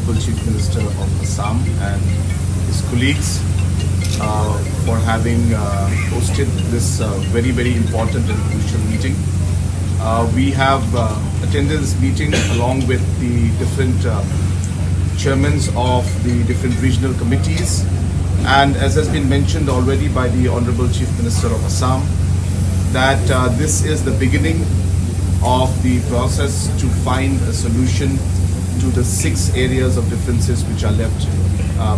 Honorable Chief Minister of Assam and his colleagues for having hosted this very important and crucial meeting. We have attended this meeting along with the different chairmen of the different regional committees, and as has been mentioned already by the Honorable Chief Minister of Assam, that this is the beginning of the process to find a solution to the 6 areas of differences which are left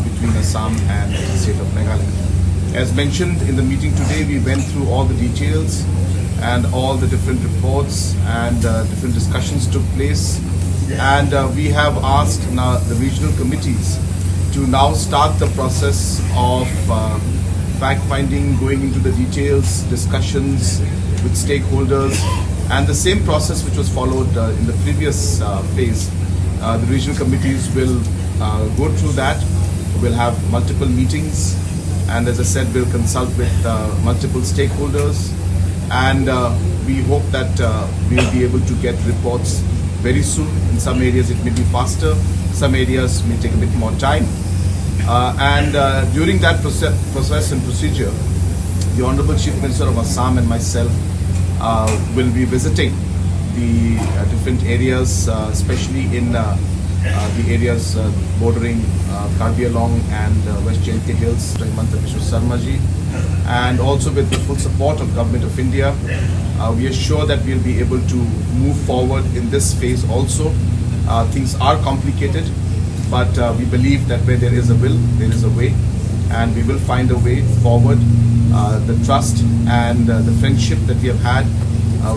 between Assam and the state of Meghalaya. As mentioned in the meeting today, we went through all the details and all the different reports and different discussions took place, and we have asked now the regional committees to now start the process of fact-finding, going into the details, discussions with stakeholders, and the same process which was followed in the previous phase. The regional committees will go through that. We'll have multiple meetings, and as I said, we'll consult with multiple stakeholders, and we hope that we'll be able to get reports very soon. In some areas it may be faster, some areas may take a bit more time. During that process and procedure, the Honorable Chief Minister of Assam and myself will be visiting the different areas, especially in the areas bordering Karbi Anglong and WJH Hills, and also with the full support of Government of India. We are sure that we'll be able to move forward in this phase also. Things are complicated, but we believe that where there is a will, there is a way, and we will find a way forward. The trust and the friendship that we have had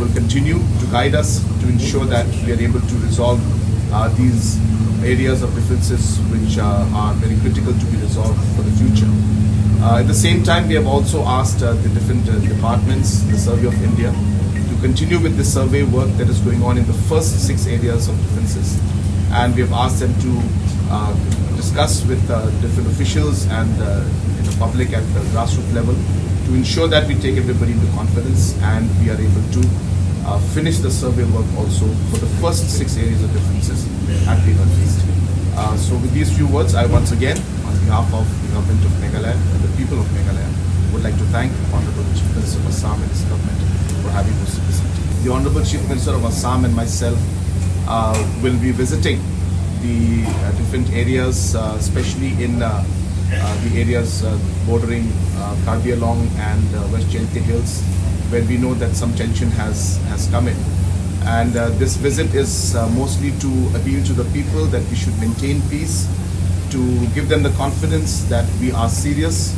will continue to guide us to ensure that we are able to resolve these areas of differences which are very critical to be resolved for the future. At the same time, we have also asked the different departments, the Survey of India, to continue with the survey work that is going on in the first 6 areas of differences. And we have asked them to discuss with different officials and the public at the grassroots level to ensure that we take everybody into confidence and we are able to finish the survey work also for the first 6 areas of differences at the earliest. So with these few words, I once again, on behalf of the government of Meghalaya and the people of Meghalaya, would like to thank Honorable Chief Minister of Assam and his government for having hosted this meeting. The Honorable Chief Minister of Assam and myself will be visiting the different areas, especially in the areas bordering Karbi Anglong and WJH Hills, where we know that some tension has come in. And this visit is mostly to appeal to the people that we should maintain peace, to give them the confidence that we are serious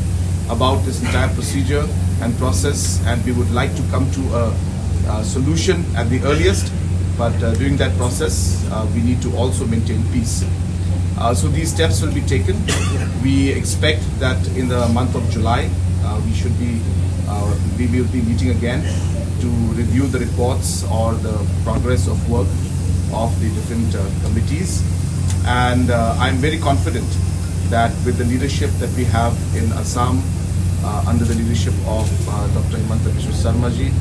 about this entire procedure and process, and we would like to come to a solution at the earliest. But during that process, we need to also maintain peace. So these steps will be taken. We expect that in the month of July, we will be meeting again to review the reports or the progress of work of the different committees. And I'm very confident that with the leadership that we have in Assam, under the leadership of Dr. Ji,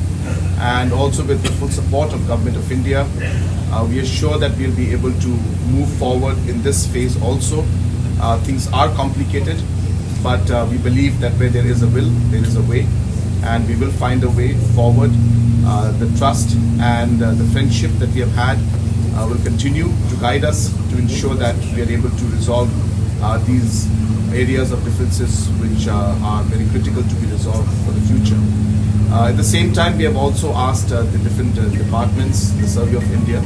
and also with the full support of Government of India, we are sure that we'll be able to move forward in this phase also. Things are complicated, but we believe that where there is a will, there is a way, and we will find a way forward. The trust and the friendship that we have had will continue to guide us to ensure that we are able to resolve these areas of differences which are very critical to be resolved for the future. At the same time, we have also asked the different departments, the Survey of India,